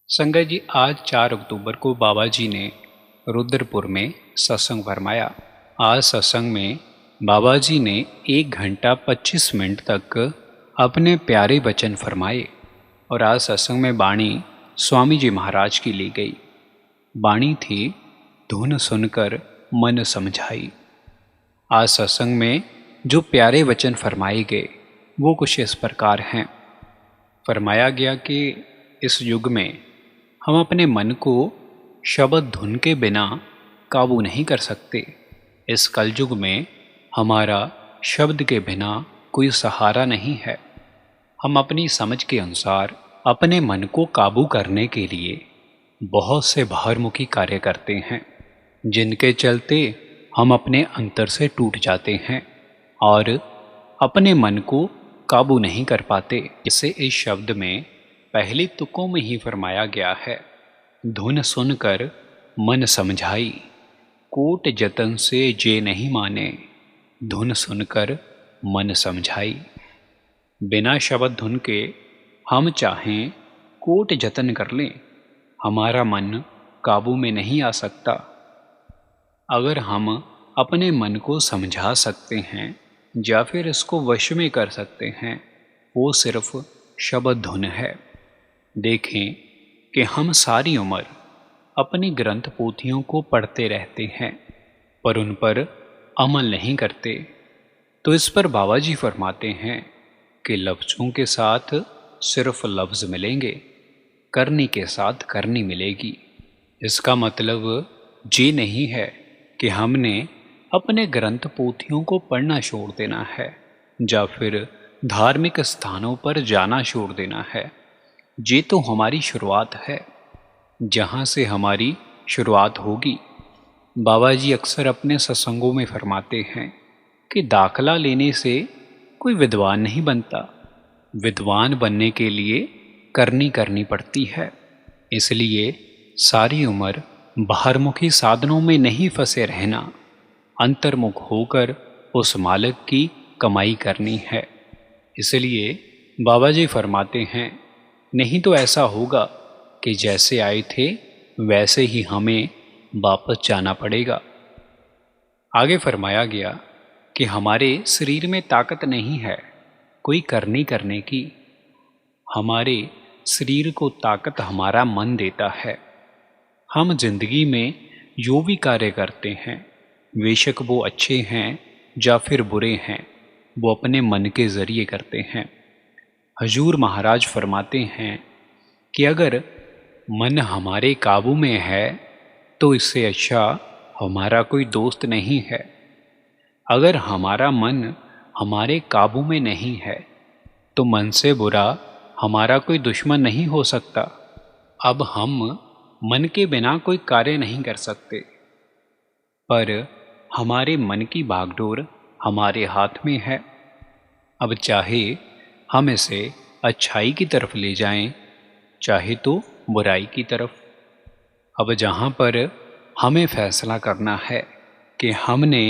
संगत जी, आज 4 अक्टूबर को बाबा जी ने रुद्रपुर में सत्संग फरमाया। आज सत्संग में बाबा जी ने 1 घंटा 25 मिनट तक अपने प्यारे वचन फरमाए और आज सत्संग में वाणी स्वामी जी महाराज की ली गई। वाणी थी, धुन सुनकर मन समझाई। आज सत्संग में जो प्यारे वचन फरमाए गए वो कुछ इस प्रकार हैं। फरमाया गया कि इस युग में हम अपने मन को शब्द धुन के बिना काबू नहीं कर सकते। इस कलयुग में हमारा शब्द के बिना कोई सहारा नहीं है। हम अपनी समझ के अनुसार अपने मन को काबू करने के लिए बहुत से बाहरमुखी कार्य करते हैं, जिनके चलते हम अपने अंतर से टूट जाते हैं और अपने मन को काबू नहीं कर पाते। इसे इस शब्द में पहले तुकों में ही फरमाया गया है, धुन सुनकर मन समझाई, कोट जतन से जे नहीं माने, धुन सुनकर मन समझाई। बिना शब्द धुन के हम चाहें कोट जतन कर लें, हमारा मन काबू में नहीं आ सकता। अगर हम अपने मन को समझा सकते हैं या फिर इसको वश में कर सकते हैं, वो सिर्फ शब्द धुन है। देखें कि हम सारी उम्र अपनी ग्रंथ पोथियों को पढ़ते रहते हैं पर उन पर अमल नहीं करते। तो इस पर बाबा जी फरमाते हैं कि लफ्ज़ों के साथ सिर्फ लफ्ज़ मिलेंगे, करनी के साथ करनी मिलेगी। इसका मतलब ये नहीं है कि हमने अपने ग्रंथ पोथियों को पढ़ना छोड़ देना है या फिर धार्मिक स्थानों पर जाना छोड़ देना है। ये तो हमारी शुरुआत है, जहाँ से हमारी शुरुआत होगी। बाबा जी अक्सर अपने सत्संगों में फरमाते हैं कि दाखला लेने से कोई विद्वान नहीं बनता, विद्वान बनने के लिए करनी पड़ती है। इसलिए सारी उम्र बाहरमुखी साधनों में नहीं फंसे रहना, अंतर्मुख होकर उस मालिक की कमाई करनी है। इसलिए बाबा जी फरमाते हैं, नहीं तो ऐसा होगा कि जैसे आए थे वैसे ही हमें वापस जाना पड़ेगा। आगे फरमाया गया कि हमारे शरीर में ताकत नहीं है कोई करने की। हमारे शरीर को ताकत हमारा मन देता है। हम जिंदगी में जो भी कार्य करते हैं, बेशक वो अच्छे हैं या फिर बुरे हैं, वो अपने मन के ज़रिए करते हैं। हजूर महाराज फरमाते हैं कि अगर मन हमारे काबू में है तो इससे अच्छा हमारा कोई दोस्त नहीं है। अगर हमारा मन हमारे काबू में नहीं है तो मन से बुरा हमारा कोई दुश्मन नहीं हो सकता। अब हम मन के बिना कोई कार्य नहीं कर सकते, पर हमारे मन की बागडोर हमारे हाथ में है। अब चाहे हम इसे अच्छाई की तरफ ले जाएं, चाहे तो बुराई की तरफ। अब जहाँ पर हमें फैसला करना है कि हमने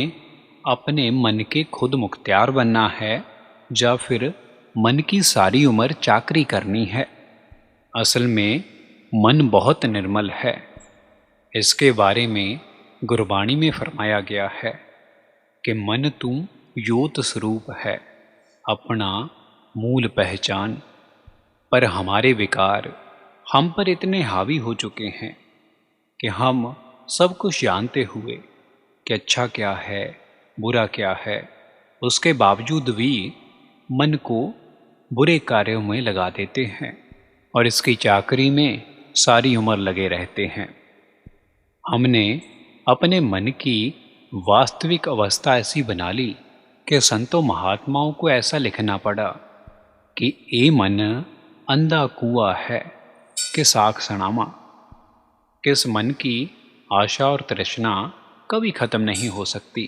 अपने मन के खुद मुख्तियार बनना है या फिर मन की सारी उम्र चाकरी करनी है। असल में मन बहुत निर्मल है। इसके बारे में गुरबाणी में फरमाया गया है कि मन तू योत स्वरूप है, अपना मूल पहचान। पर हमारे विकार हम पर इतने हावी हो चुके हैं कि हम सब कुछ जानते हुए कि अच्छा क्या है बुरा क्या है, उसके बावजूद भी मन को बुरे कार्यों में लगा देते हैं और इसकी चाकरी में सारी उम्र लगे रहते हैं। हमने अपने मन की वास्तविक अवस्था ऐसी बना ली कि संतों महात्माओं को ऐसा लिखना पड़ा कि ए मन अंधा कुआ है कि साख सणामा। किस मन की आशा और तृष्णा कभी ख़त्म नहीं हो सकती,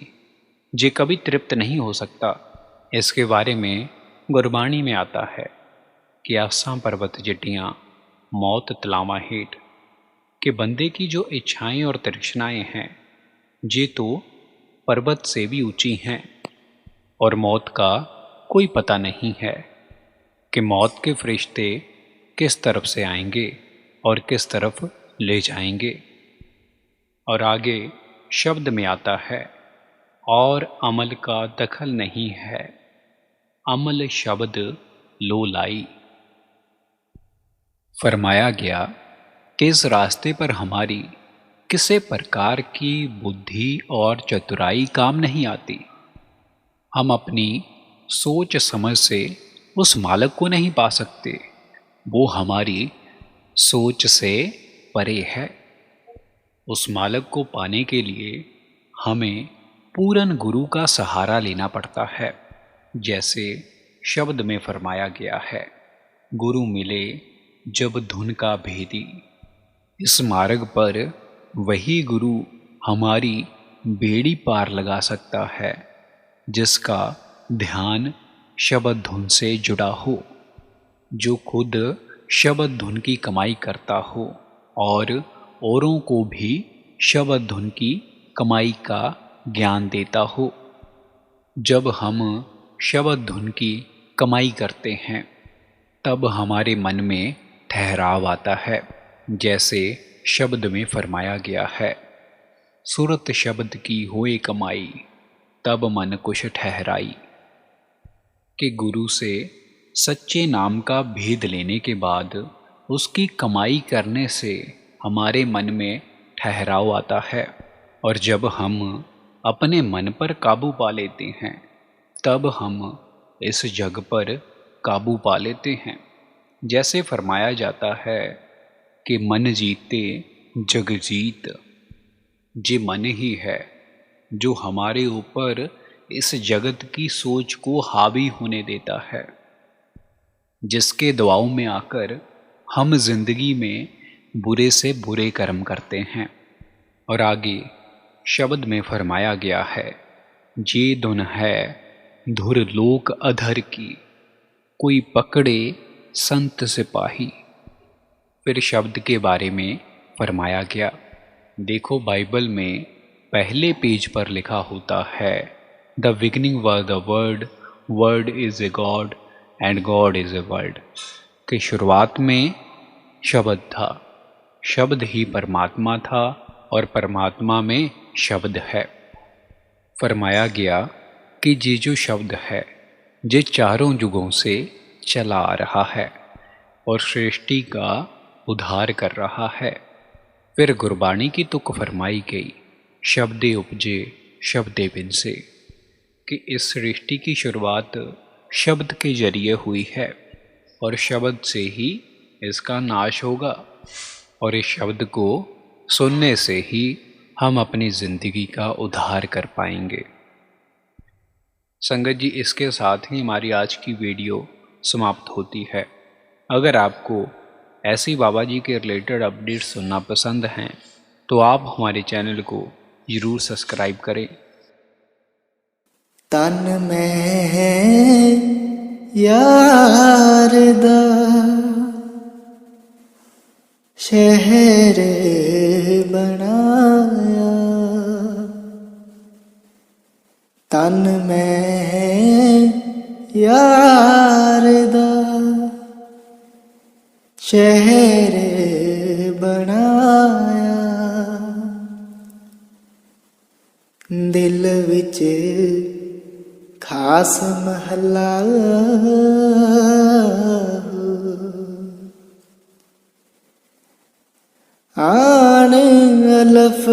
जे कभी तृप्त नहीं हो सकता। इसके बारे में गुरबाणी में आता है कि आसां पर्वत जटियाँ मौत तलावा हेठ, कि बंदे की जो इच्छाएं और तृष्णाएं हैं ये तो पर्वत से भी ऊंची हैं और मौत का कोई पता नहीं है कि मौत के फरिश्ते किस तरफ से आएंगे और किस तरफ ले जाएंगे। और आगे शब्द में आता है, और अमल का दखल नहीं है, अमल शब्द लो लाई। फरमाया गया कि इस रास्ते पर हमारी किसी प्रकार की बुद्धि और चतुराई काम नहीं आती। हम अपनी सोच समझ से उस मालिक को नहीं पा सकते, वो हमारी सोच से परे है। उस मालिक को पाने के लिए हमें पूरन गुरु का सहारा लेना पड़ता है। जैसे शब्द में फरमाया गया है, गुरु मिले जब धुन का भेदी। इस मार्ग पर वही गुरु हमारी बेड़ी पार लगा सकता है, जिसका ध्यान शब्द धुन से जुड़ा हो, जो खुद शब्द धुन की कमाई करता हो और औरों को भी शब्द धुन की कमाई का ज्ञान देता हो। जब हम शब्द धुन की कमाई करते हैं तब हमारे मन में ठहराव आता है। जैसे शब्द में फरमाया गया है, सूरत शब्द की होए कमाई, तब मन कुछ ठहराई। कि गुरु से सच्चे नाम का भेद लेने के बाद उसकी कमाई करने से हमारे मन में ठहराव आता है, और जब हम अपने मन पर काबू पा लेते हैं तब हम इस जग पर काबू पा लेते हैं। जैसे फरमाया जाता है कि मन जीते जग जीत। ये मन ही है जो हमारे ऊपर इस जगत की सोच को हावी होने देता है, जिसके दबाव में आकर हम जिंदगी में बुरे से बुरे कर्म करते हैं। और आगे शब्द में फरमाया गया है, जे धुन है धुर लोक अधर की, कोई पकड़े संत सिपाही। फिर शब्द के बारे में फरमाया गया, देखो बाइबल में पहले पेज पर लिखा होता है, the beginning was the word, word is a god and God is a word. कि शुरुआत में शब्द था, शब्द ही परमात्मा था और परमात्मा में शब्द है। फरमाया गया कि ये जो शब्द है ये चारों युगों से चला आ रहा है और सृष्टि का उद्धार कर रहा है। फिर गुरबाणी की तुक फरमाई गई, शब्दे उपजे शब्दे बिनसे, कि इस सृष्टि की शुरुआत शब्द के जरिए हुई है और शब्द से ही इसका नाश होगा, और इस शब्द को सुनने से ही हम अपनी ज़िंदगी का उद्धार कर पाएंगे। संगत जी, इसके साथ ही हमारी आज की वीडियो समाप्त होती है। अगर आपको ऐसी बाबा जी के रिलेटेड अपडेट सुनना पसंद हैं तो आप हमारे चैनल को ज़रूर सब्सक्राइब करें। तन मैं यार दा शहर बनाया, तन मैं यार दा शहर बनाया, दिल विच खास महला आन अलफ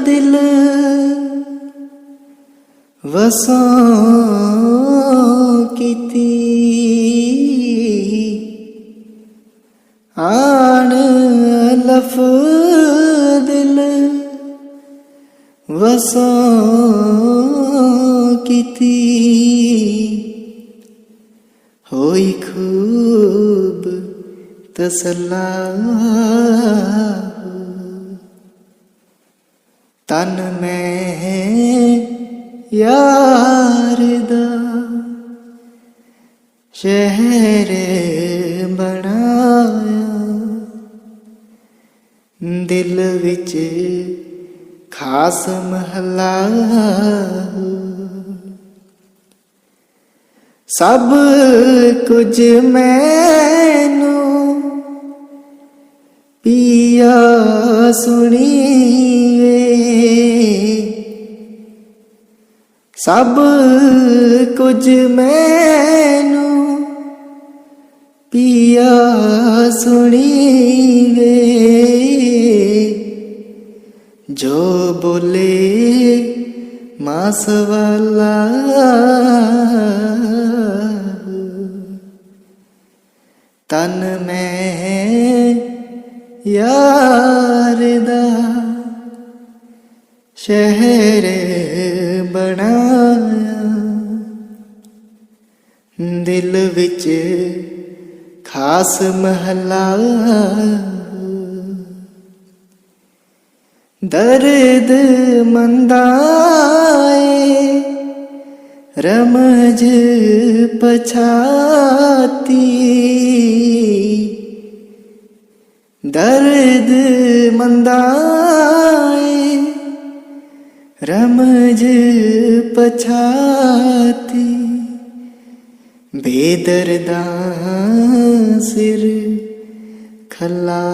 दिल वसों कीती, आन अलफ दिल वसों कीती, होई खूब तसल्ला, तन मैं यार दा शहर बनाया, दिल विच खास महला सब कुछ मैनू ਸੁਣੀਵੇ, ਸਭ ਕੁਝ ਮੈਨੂੰ ਪੀਆ ਸੁਣੀਵੇ, ਜੋ ਬੋਲੇ ਮਾਸ ਵਾਲਾ ਤਨ ਮੈਂ ਯਾਰ ਦਾ ਸ਼ਹਿਰ ਬਣਾਇਆ, ਦਿਲ ਵਿੱਚ ਖਾਸ ਮਹੱਲਾ, ਦਰਦ ਮੰਦਾਏ ਰਮਜ ਪਛਾਤੀ, ਦਰਦ ਮੰਦਾਏ ਰਮਜ ਪਛਾਤੀ, ਬੇਦਰਦਾ ਸਿਰ ਖਲਾ,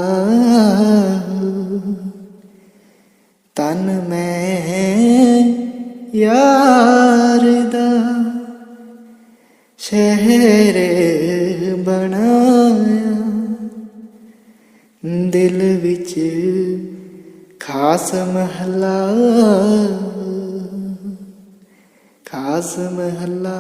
ਤਨ ਮੈਂ ਯਾਰ ਦਾ ਸ਼ਹਿਰ ਬਣਾਇਆ, ਦਿਲ ਵਿੱਚ ਖਾਸ ਮਹੱਲਾ, ਖਾਸ ਮਹੱਲਾ।